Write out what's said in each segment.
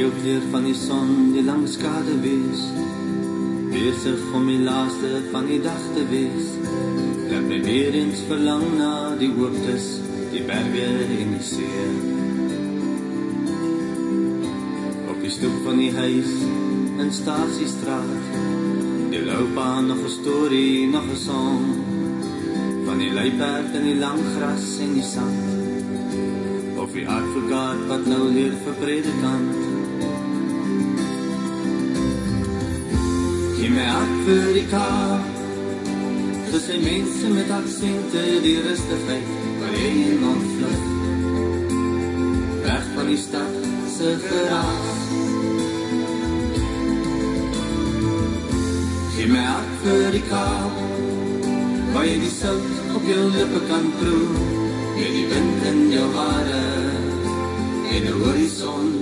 Speelkleur van die son, die lang skade wees, besig om die laaste van die dag te wees. Laat my weer eens verlang na die hoogtes, die berge en die see. Op die stoep van die huis, in Stasiestraat, die loopbaan, nog 'n storie, nog 'n song, van die luiperd en die lang gras en die sand, of die advokaat wat nou leer vir predikant. Gee my hart vir die Kaap, tussen mense met aksente, die rustigheid waar jy in ontvlug, weg van die stad se geraas. Gee my hart vir die Kaap, waar jy die sout op jou lippe kan proe, met die wind in jou hare, en die horizon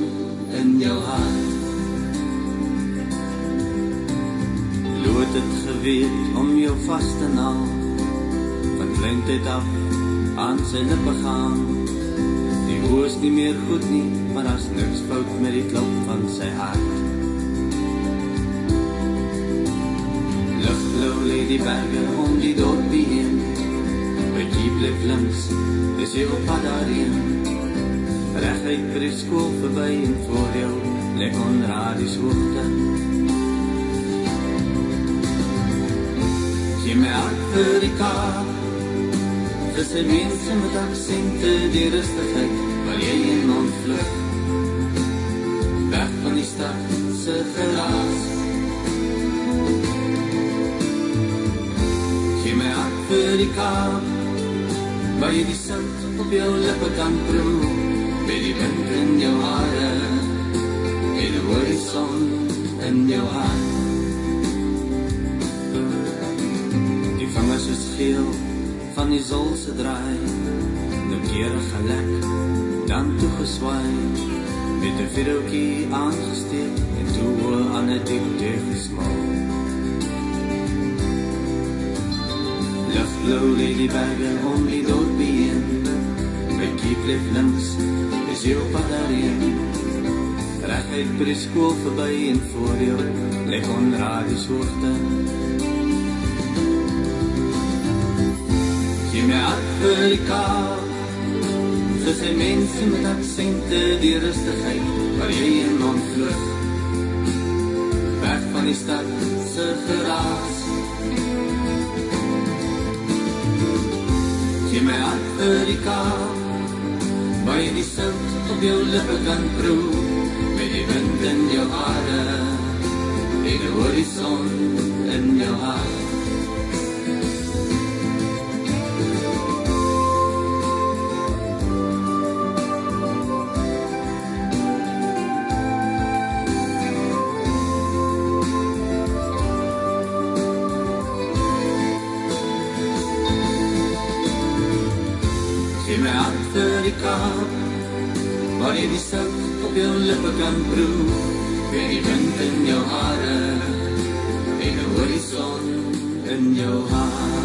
in jou hart. Lood het geweet om jou vast te naal, van kleintyd af aan sy lippe gaan. Die oor is nie meer goed nie, maar as niks fout met die klop van sy hart. Lichtblauw lê die berge om die dorpie heen, by Dieplik links is jy op pad daarheen, reguit vir die skool verby en voor jou lê Konradies hoogte. Gee my hart vir die Kaap, vir sy mense met aksente, die rustigheid waar jy in ontvlug, weg van die stad se geraas. Gee my hart vir die Kaap, waar jy die sout op jou lippe kan proe, met die wind in jou hare, en die horizon in jou hart. Die vingers is geel van die zolse draai, nou kere gelek, dan toegeswaai, met 'n videokie aangesteek, en toe aan 'n diepte gesmal. Lichtblauw lê die berge om die dorpie heen, by Dieplik links is jy op pad daarheen, reguit by die skool verby en voor jou lê Konradies hoogte. Gee my hart vir die Kaap, vir sy mense met aksente, die rustigheid waar jy in ontvlug, weg van die stad se geraas. Gee my hart vir die Kaap, waar jy die sout op jou lippe kan proe, met die wind in jou hare, en die horizon in jou hart. Gee my hart vir die Kaap, waar jy die sout op jou lippe kan proe, met die wind in jou hare, en die horizon in jou hart.